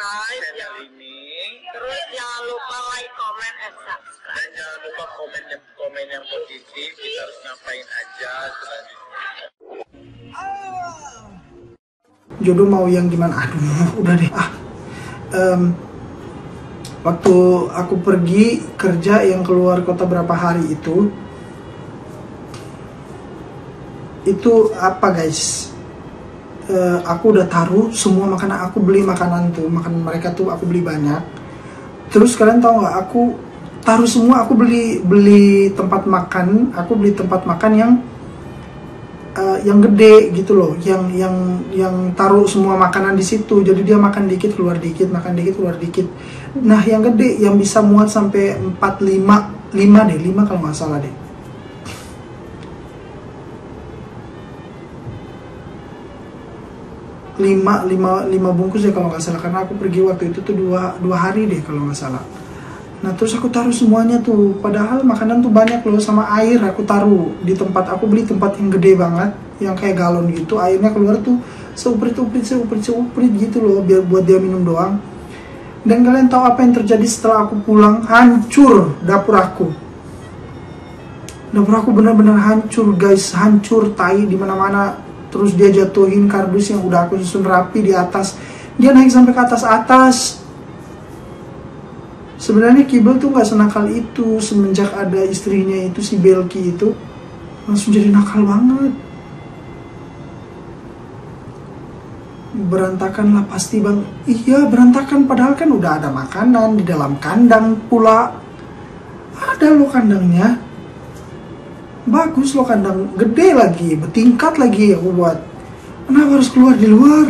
subscribe channel ini. terus jangan lupa like, comment, and subscribe. Dan jangan lupa komen yang positif. Kita harus ngapain aja selanjutnya. Jodoh mau yang gimana? Aduh, udah deh. Waktu aku pergi kerja yang keluar kota berapa hari itu apa guys? Aku udah taruh semua makanan, aku beli makanan tuh, makanan mereka tuh aku beli banyak. Terus kalian tahu nggak? Aku taruh semua, aku beli tempat makan, aku beli tempat makan yang gede gitu loh, yang taruh semua makanan di situ. Jadi dia makan dikit keluar dikit, makan dikit keluar dikit. Nah yang gede yang bisa muat sampai 5 kalau nggak salah deh. 5 bungkus ya kalau nggak salah, karena aku pergi waktu itu tuh dua hari deh kalau nggak salah. Nah terus aku taruh semuanya tuh, padahal makanan tuh banyak loh, sama air aku taruh di tempat, aku beli tempat yang gede banget, yang kayak galon gitu, airnya keluar tuh seuprit gitu loh, biar buat dia minum doang. Dan kalian tahu apa yang terjadi setelah aku pulang? Hancur dapur aku. Dapur aku benar-benar hancur guys, hancur, tai di mana-mana. Terus dia jatuhin kardus yang udah aku susun rapi di atas, dia naik sampai ke atas. Sebenarnya Kibel tuh nggak senakal itu, semenjak ada istrinya itu si Belki itu langsung jadi nakal banget. Berantakan lah pasti bang. Iya berantakan, padahal kan udah ada makanan di dalam kandang pula. Ada loh kandangnya, bagus loh, kandang gede lagi, bertingkat lagi aku buat. Kenapa harus keluar di luar?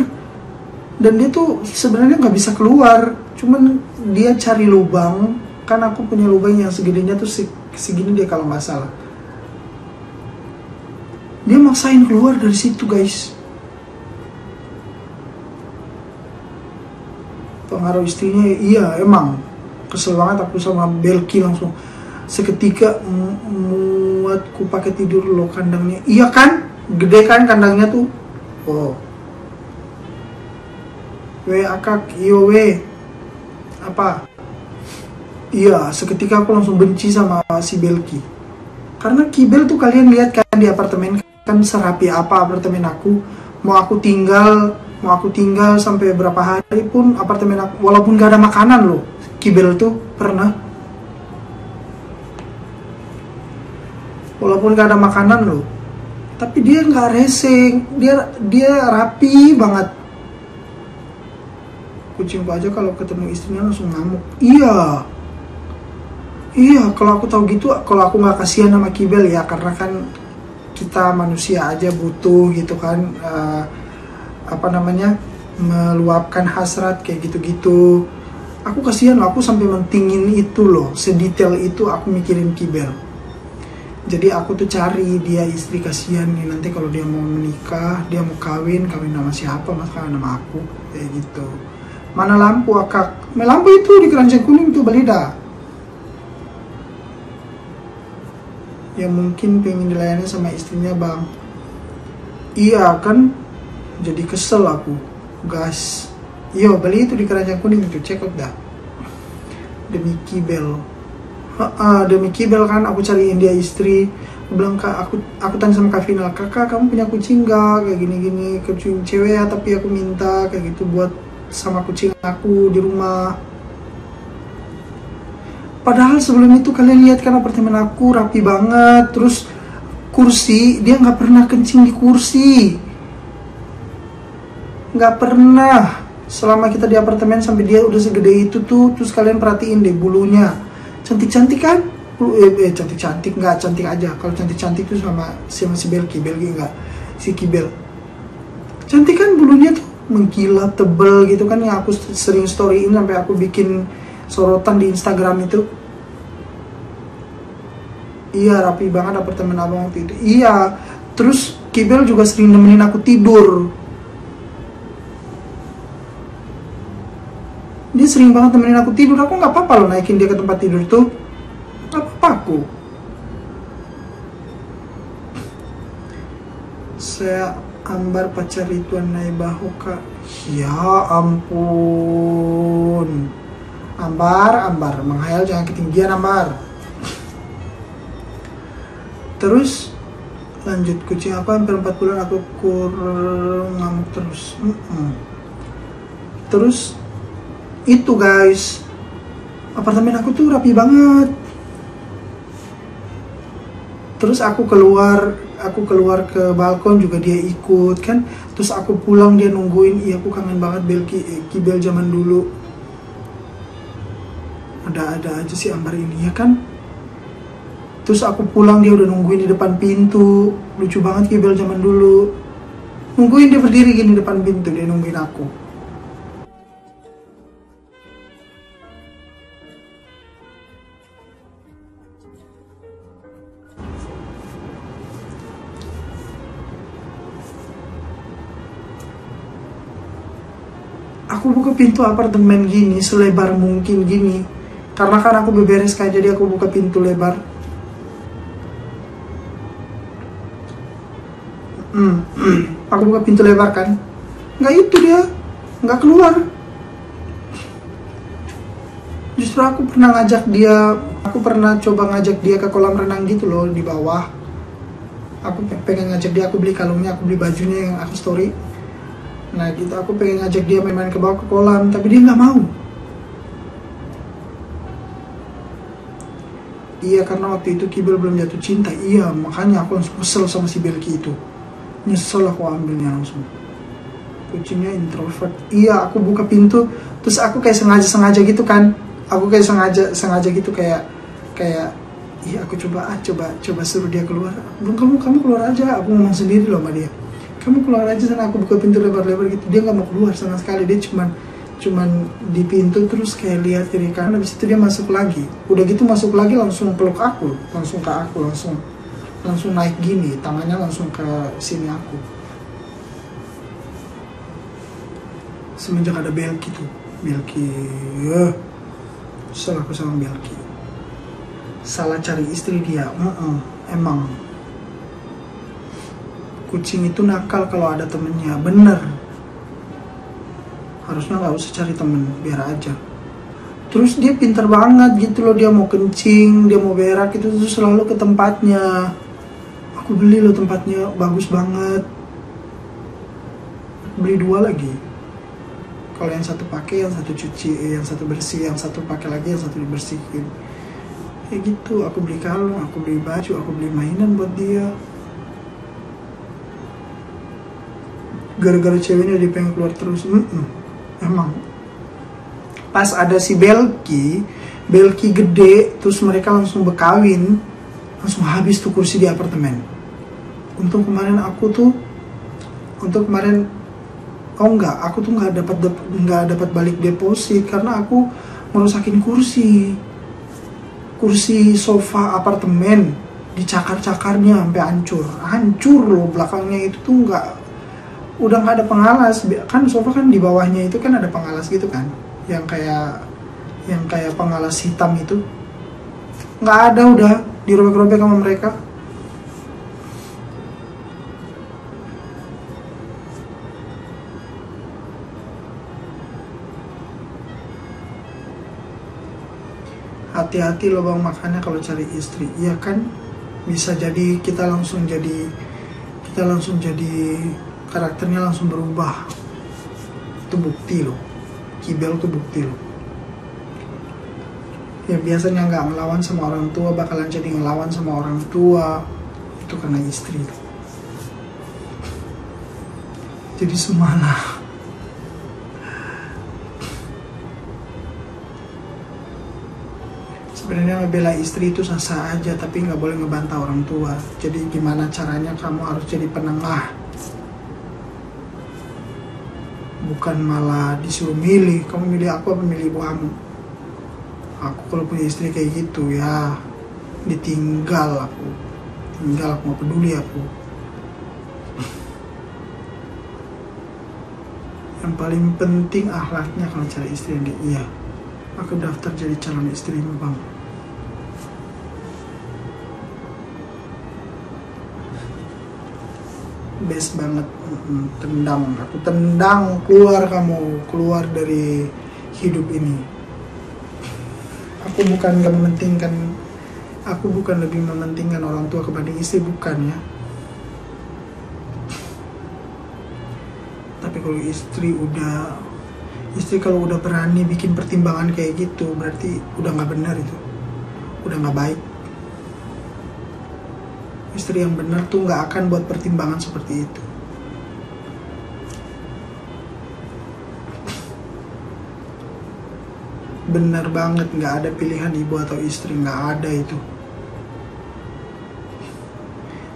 Dan dia tuh sebenarnya nggak bisa keluar, cuman dia cari lubang. Kan aku punya lubang yang segedenya tuh segini deh kalau nggak salah. Dia maksain keluar dari situ guys. Pengaruh istrinya, iya emang kesel banget aku sama Belki langsung. Seketika muatku pakai tidur lo kandangnya. Iya kan, gede kan kandangnya tuh. Oh. Akak, iyo apa? Iya, seketika aku langsung benci sama si Belki. Karena Kibel tuh kalian lihat kan di apartemen kan serapi apa apartemen aku. Mau aku tinggal sampai berapa hari pun apartemen aku, walaupun gak ada makanan loh. Kibel tuh pernah, walaupun gak ada makanan loh, tapi dia nggak reseng, dia rapi banget. Kucingku aja kalau ketemu istrinya langsung ngamuk. Iya, kalau aku tahu gitu, kalau aku nggak kasihan sama Kibel ya, karena kan kita manusia aja butuh gitu kan, meluapkan hasrat kayak gitu-gitu. Aku kasihan loh, aku sampai mentingin itu loh, sedetail itu aku mikirin Kibel. Jadi aku tuh cari dia istri, kasihan nih nanti kalau dia mau menikah, dia mau kawin nama siapa, mas kawin nama aku, kayak gitu. Mana lampu akak? Lampu itu di keranjang kuning tuh Balida. Ya mungkin pengen dilayani sama istrinya bang. Iya kan, jadi kesel aku, gas. Yo beli itu di keranjang kuning itu, check out dah. Demi Kibel. Demi Kibel kan aku cariin dia istri. Aku bilang aku tanya sama Kak Final, kakak kamu punya kucing gak? Kayak gini kucing cewek ya, tapi aku minta kayak gitu buat sama kucing aku di rumah. Padahal sebelum itu kalian lihat kan apartemen aku rapi banget. Terus kursi, dia nggak pernah kencing di kursi, nggak pernah selama kita di apartemen sampai dia udah segede itu tuh. Terus kalian perhatiin deh bulunya, cantik kan? Cantik nggak cantik aja. Kalau cantik tuh sama si Belki nggak, si Kibel. Cantik kan bulunya tuh mengkilap tebel gitu kan, yang aku sering storyin sampai aku bikin sorotan di Instagram itu. Iya rapi banget apartemen abang waktu itu. Iya, terus Kibel juga sering nemenin aku tidur. Dia sering banget nemenin aku tidur. Aku nggak apa-apa loh naikin dia ke tempat tidur tuh, nggak apa-apa aku. Ambar pacar Ridwan Naibahoka. Ya ampun. Ambar, menghayal jangan ketinggian Ambar. Terus lanjut, kucing aku hampir 4 bulan aku ngamuk terus. Terus itu guys, apartemen aku tuh rapi banget. Terus aku keluar ke balkon juga dia ikut kan. Terus aku pulang dia nungguin. Iya, aku kangen banget Kibel zaman dulu. Ada aja sih Ambar ini ya kan. Terus aku pulang dia udah nungguin di depan pintu. Lucu banget Kibel zaman dulu. Nungguin dia berdiri gini depan pintu, dia nungguin aku. Aku buka pintu apartemen gini, selebar mungkin gini. Karena kan aku beberes kayak, jadi aku buka pintu lebar. Aku buka pintu lebar kan. Nggak itu dia, nggak keluar. Justru aku pernah coba ngajak dia ke kolam renang gitu loh, di bawah. Aku pengen ngajak dia, aku beli kalungnya, aku beli bajunya yang aku story. Nah gitu, aku pengen ngajak dia main-main ke bawah ke kolam, tapi dia nggak mau. Iya, karena waktu itu Kibel belum jatuh cinta. Iya, makanya aku langsung kesel sama si Belki itu. Nyesel aku ambilnya langsung. Kucingnya introvert. Iya, aku buka pintu, terus aku kayak sengaja gitu kan. Aku kayak sengaja gitu kayak iya, aku coba suruh dia keluar. Belum, kamu keluar aja. Aku ngomong sendiri loh sama dia. Kamu keluar aja sana, aku buka pintu lebar-lebar gitu. Dia nggak mau keluar sama sekali. Dia cuman di pintu terus kayak lihat kiri kanan. Habis itu dia masuk lagi. Udah gitu masuk lagi langsung peluk aku, langsung naik gini, tangannya langsung ke sini aku. Semenjak ada Belki tuh, salah aku sama Belki. Salah cari istri dia, emang. Kucing itu nakal kalau ada temennya, bener. Harusnya nggak usah cari temen, biar aja. Terus dia pintar banget gitu loh, dia mau kencing, dia mau berak itu tuh selalu ke tempatnya. Aku beli loh tempatnya, bagus banget. Beli 2 lagi. Kalau yang satu pakai, yang satu cuci, yang satu bersih, yang satu pakai lagi, yang satu dibersihin. Kayak gitu, aku beli kalung, aku beli baju, aku beli mainan buat dia. Gara-gara ceweknya dia pengen keluar terus. Emang pas ada si Belki gede, terus mereka langsung berkawin, langsung habis tuh kursi di apartemen. Untuk kemarin aku tuh nggak dapat balik deposit karena aku merusakin kursi sofa apartemen, dicakar-cakarnya sampai hancur loh. Belakangnya itu tuh udah nggak ada pengalas. Kan sofa kan di bawahnya itu kan ada pengalas gitu kan, yang kayak pengalas hitam itu nggak ada, udah dirobek-robek sama mereka. Hati-hati loh bang, makanya kalau cari istri, iya kan, bisa jadi kita langsung jadi karakternya langsung berubah. Itu bukti loh, Kibel tuh bukti loh. Yang biasanya nggak ngelawan sama orang tua bakalan jadi ngelawan sama orang tua, itu karena istri. Jadi semalah. Sebenarnya ngebela istri itu sah-sah aja, tapi nggak boleh ngebantah orang tua. Jadi gimana caranya kamu harus jadi penengah. Bukan malah disuruh milih, kamu milih aku apa milih ibu kamu. Aku kalau punya istri kayak gitu ya ditinggal aku mau peduli aku. Yang paling penting akhlaknya kalau cari istri yang iya. Aku daftar jadi calon istrimu bang. best banget. Tendang, aku tendang, keluar kamu, keluar dari hidup ini. Aku bukan lebih mementingkan orang tua kebanding istri, bukan ya. Tapi kalau istri kalau udah berani bikin pertimbangan kayak gitu, berarti udah nggak benar itu, udah nggak baik. Istri yang benar tuh nggak akan buat pertimbangan seperti itu. Benar banget, nggak ada pilihan ibu atau istri, nggak ada itu.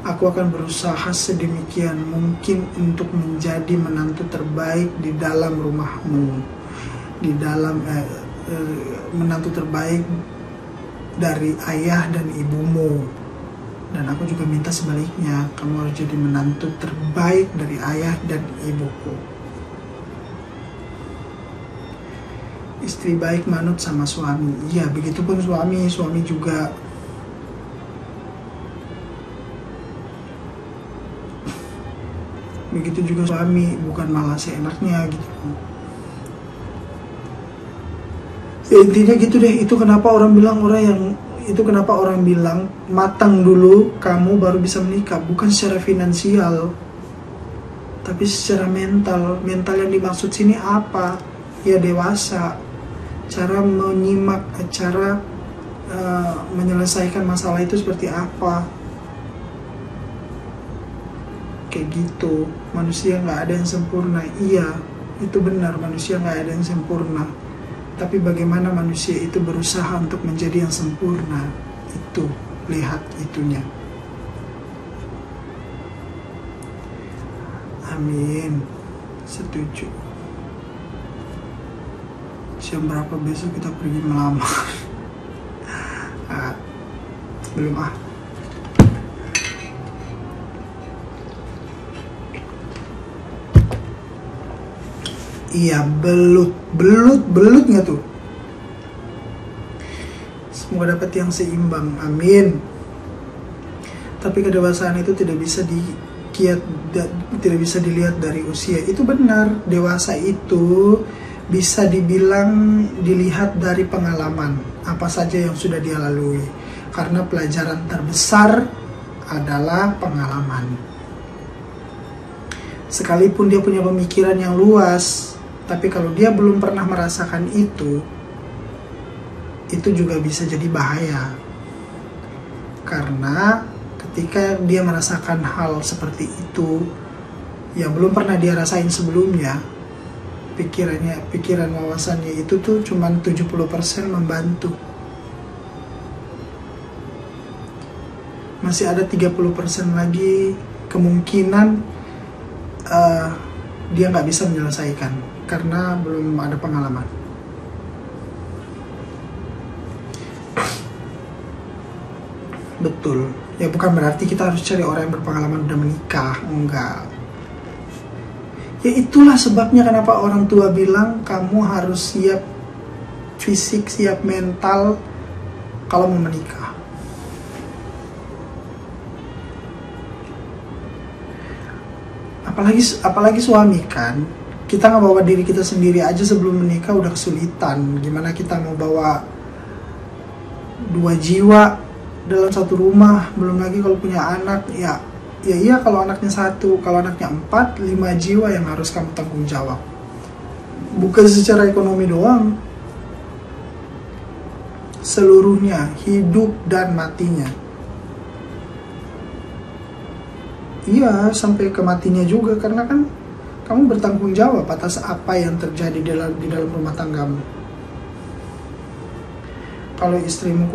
Aku akan berusaha sedemikian mungkin untuk menjadi menantu terbaik di dalam rumahmu, di dalam menantu terbaik dari ayah dan ibumu. Dan aku juga minta sebaliknya, kamu harus jadi menantu terbaik dari ayah dan ibuku. Istri baik manut sama suami. Iya, begitupun suami juga. Begitu juga suami, bukan malah seenaknya gitu. Ya, intinya gitu deh. Itu kenapa orang bilang matang dulu kamu baru bisa menikah. Bukan secara finansial, tapi secara mental. Mental yang dimaksud sini apa? Ya dewasa. Cara menyimak, cara menyelesaikan masalah itu seperti apa. Kayak gitu. Manusia nggak ada yang sempurna. Iya, itu benar, manusia nggak ada yang sempurna. Tapi bagaimana manusia itu berusaha untuk menjadi yang sempurna, itu lihat itunya. Amin, setuju. Jam berapa besok kita pergi melamar? Belum ah. Iya, belut nggak tuh? Semoga dapat yang seimbang, amin. Tapi kedewasaan itu tidak bisa dilihat dari usia. Itu benar, dewasa itu bisa dilihat dari pengalaman apa saja yang sudah dia lalui. Karena pelajaran terbesar adalah pengalaman. Sekalipun dia punya pemikiran yang luas, tapi kalau dia belum pernah merasakan itu juga bisa jadi bahaya. Karena ketika dia merasakan hal seperti itu yang belum pernah dia rasain sebelumnya, pikiran wawasannya itu tuh cuma 70% membantu. Masih ada 30% lagi kemungkinan dia nggak bisa menyelesaikan karena belum ada pengalaman. Betul. Ya bukan berarti kita harus cari orang yang berpengalaman udah menikah, enggak. Ya itulah sebabnya kenapa orang tua bilang kamu harus siap fisik, siap mental kalau mau menikah. Apalagi suami kan, kita nggak bawa diri kita sendiri aja sebelum menikah udah kesulitan. Gimana kita mau bawa 2 jiwa dalam satu rumah, belum lagi kalau punya anak. Ya iya kalau anaknya 1, kalau anaknya 4, 5 jiwa yang harus kamu tanggung jawab. Bukan secara ekonomi doang, seluruhnya, hidup dan matinya. Iya, sampai ke matinya juga, karena kan kamu bertanggung jawab atas apa yang terjadi di dalam rumah tanggamu. Kalau istrimu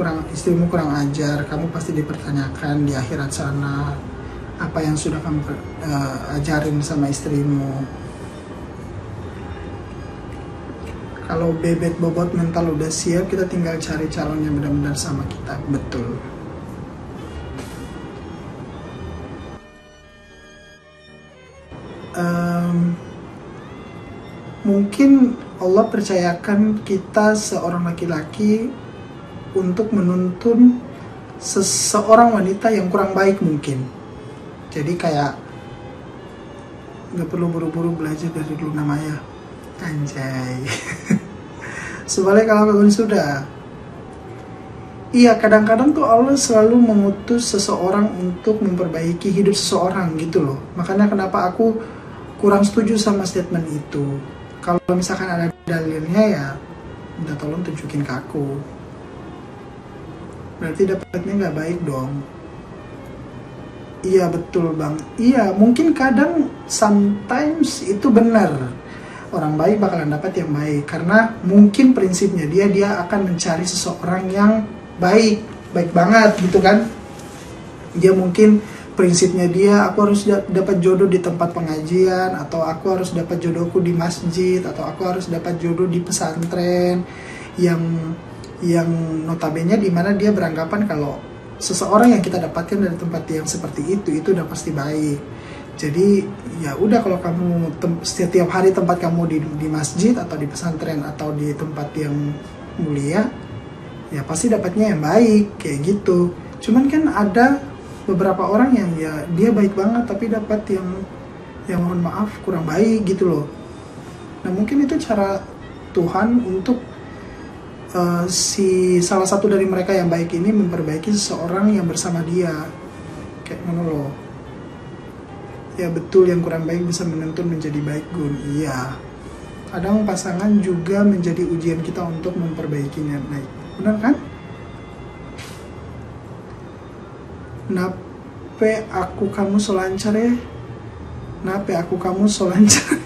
kurang ajar, kamu pasti dipertanyakan di akhirat sana apa yang sudah kamu ajarin sama istrimu. Kalau bebet bobot mental udah siap, kita tinggal cari calon yang benar-benar sama kita. Betul. Mungkin Allah percayakan kita seorang laki-laki untuk menuntun seseorang wanita yang kurang baik mungkin. Jadi kayak nggak perlu buru-buru belajar dari Luna Maya. Anjay. Sebaliknya kalau kagum sudah. Iya, kadang-kadang tuh Allah selalu mengutus seseorang untuk memperbaiki hidup seseorang gitu loh. Makanya kenapa aku kurang setuju sama statement itu. Kalau misalkan ada dalilnya ya minta tolong tunjukin ke aku. Berarti dapatnya nggak baik dong. Iya betul bang. Iya mungkin kadang sometimes itu benar. Orang baik bakalan dapat yang baik. Karena mungkin prinsipnya dia akan mencari seseorang yang baik banget gitu kan. Dia mungkin prinsipnya dia aku harus dapat jodoh di tempat pengajian, atau aku harus dapat jodohku di masjid, atau aku harus dapat jodoh di pesantren yang notabene di mana dia beranggapan kalau seseorang yang kita dapatkan dari tempat yang seperti itu udah pasti baik. Jadi ya udah, kalau kamu setiap hari tempat kamu di masjid atau di pesantren atau di tempat yang mulia, ya pasti dapatnya yang baik kayak gitu. Cuman kan ada beberapa orang yang ya dia baik banget tapi dapat yang mohon maaf kurang baik gitu loh. Nah mungkin itu cara Tuhan untuk salah satu dari mereka yang baik ini memperbaiki seseorang yang bersama dia kayak mana loh. Ya betul, yang kurang baik bisa menuntun menjadi baik Gun. Iya, kadang pasangan juga menjadi ujian kita untuk memperbaikinya. Nah, benar kan? Nape aku kamu so lancar ya? Nape aku kamu so lancar?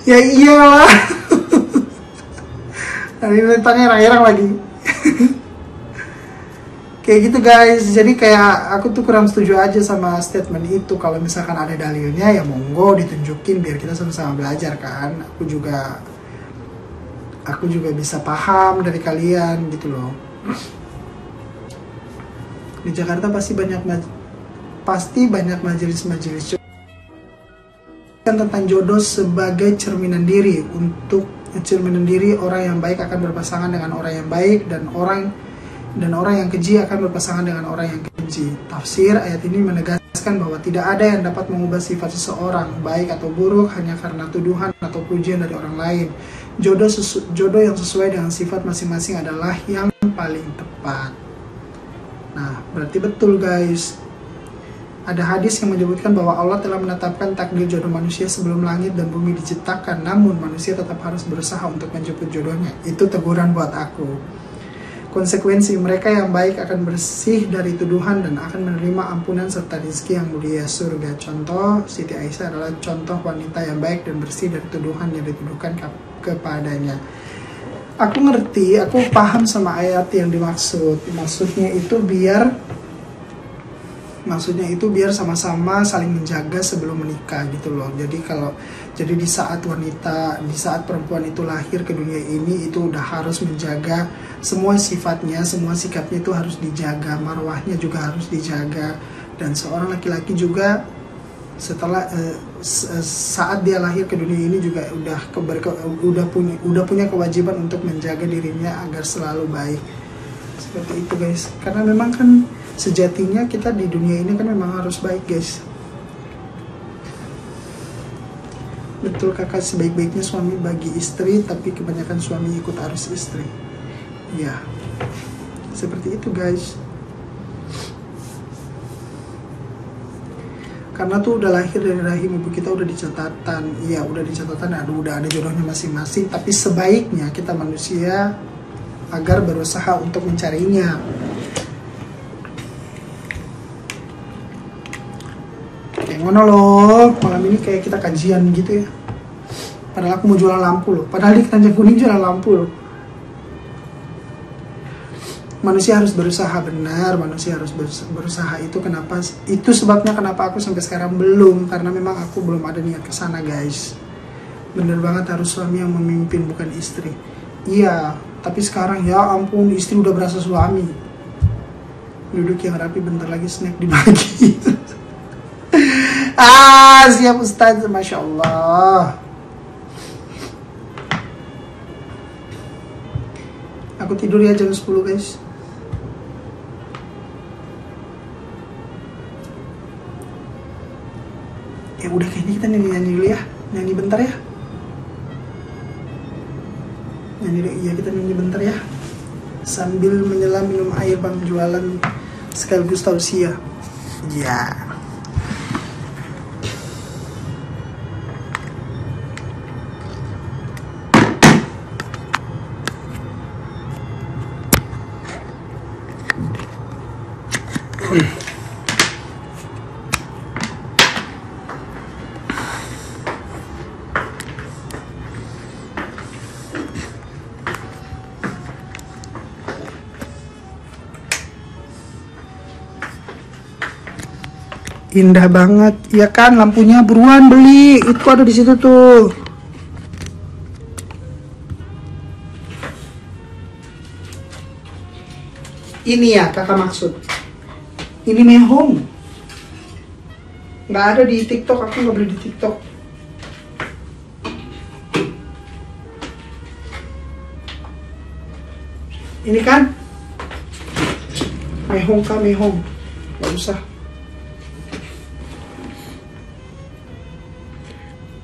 Ya iyalah. Tadi tanya erang-erang lagi. Kayak gitu guys. Jadi kayak aku tuh kurang setuju aja sama statement itu. Kalau misalkan ada dalilnya ya monggo ditunjukin biar kita sama-sama belajar kan. Aku juga bisa paham dari kalian gitu loh. Di Jakarta pasti banyak majelis-majelis tentang jodoh sebagai cerminan diri. Untuk cerminan diri, orang yang baik akan berpasangan dengan orang yang baik, dan orang yang keji akan berpasangan dengan orang yang keji. Tafsir ayat ini menegaskan bahwa tidak ada yang dapat mengubah sifat seseorang, baik atau buruk, hanya karena tuduhan atau pujian dari orang lain. Jodoh yang sesuai dengan sifat masing-masing adalah yang paling tepat. Nah, berarti betul guys. Ada hadis yang menyebutkan bahwa Allah telah menetapkan takdir jodoh manusia sebelum langit dan bumi diciptakan, namun manusia tetap harus berusaha untuk menjemput jodohnya. Itu teguran buat aku. Konsekuensi, mereka yang baik akan bersih dari tuduhan dan akan menerima ampunan serta rezeki yang mulia, surga. Contoh, Siti Aisyah adalah contoh wanita yang baik dan bersih dari tuduhan yang dituduhkan kepadanya. Aku ngerti, aku paham sama ayat yang dimaksud. Maksudnya itu biar sama-sama saling menjaga sebelum menikah gitu loh. Jadi di saat perempuan itu lahir ke dunia ini, itu udah harus menjaga semua sifatnya, semua sikapnya itu harus dijaga, marwahnya juga harus dijaga. Dan seorang laki-laki juga saat dia lahir ke dunia ini juga udah punya kewajiban untuk menjaga dirinya agar selalu baik. Seperti itu guys. Karena memang kan sejatinya kita di dunia ini kan memang harus baik guys. Betul kakak, sebaik-baiknya suami bagi istri, tapi kebanyakan suami ikut arus istri. Ya, seperti itu guys. Karena tuh udah lahir dari rahim ibu kita udah dicatatan. Iya, udah dicatatan, udah ada jodohnya masing-masing. Tapi sebaiknya kita manusia agar berusaha untuk mencarinya. Kayak ngono loh, malam ini kayak kita kajian gitu ya. Padahal aku mau jualan lampu loh. Padahal di Tanjung Kuning jualan lampu loh. Manusia harus berusaha, benar. Manusia harus berusaha. Itu sebabnya kenapa aku sampai sekarang belum. Karena memang aku belum ada niat ke sana guys. Bener banget, harus suami yang memimpin bukan istri. Iya, tapi sekarang ya ampun, istri udah berasa suami. Duduk yang rapi, bentar lagi snack dibagi. Siap Ustaz, Masya Allah. Aku tidur ya jam 10 guys. Ya udah kayaknya kita nyanyi dulu ya. Nyanyi bentar ya. Nyanyi dulu, iya kita nyanyi bentar ya. Sambil menyelam minum air bang, jualan sekaligus tausiah. Ya. Indah banget, ya kan? Lampunya buruan beli, itu ada di situ tuh. Ini ya kakak maksud. Ini mehong. Nggak ada di TikTok, aku nggak beli di TikTok. Ini kan? Mehong kah mehong? Nggak usah.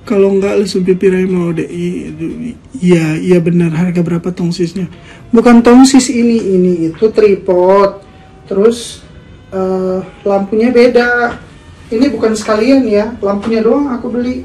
Kalau nggak langsung pipirai mau deh. Iya benar. Harga berapa tongsisnya? Bukan tongsis ini itu tripod. Terus lampunya beda. Ini bukan sekalian ya, lampunya doang aku beli.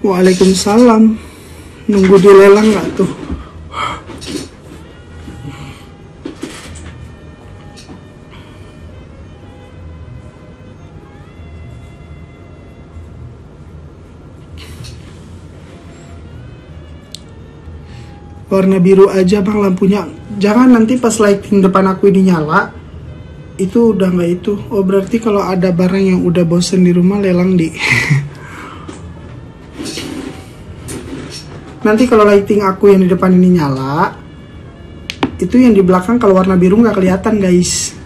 Waalaikumsalam. Nunggu dilelang nggak tuh? Warna biru aja bang lampunya. Jangan nanti pas lighting depan aku ini nyala, itu udah nggak itu. Oh berarti kalau ada barang yang udah bosen di rumah lelang di. Nanti kalau lighting aku yang di depan ini nyala, itu yang di belakang kalau warna biru nggak kelihatan guys.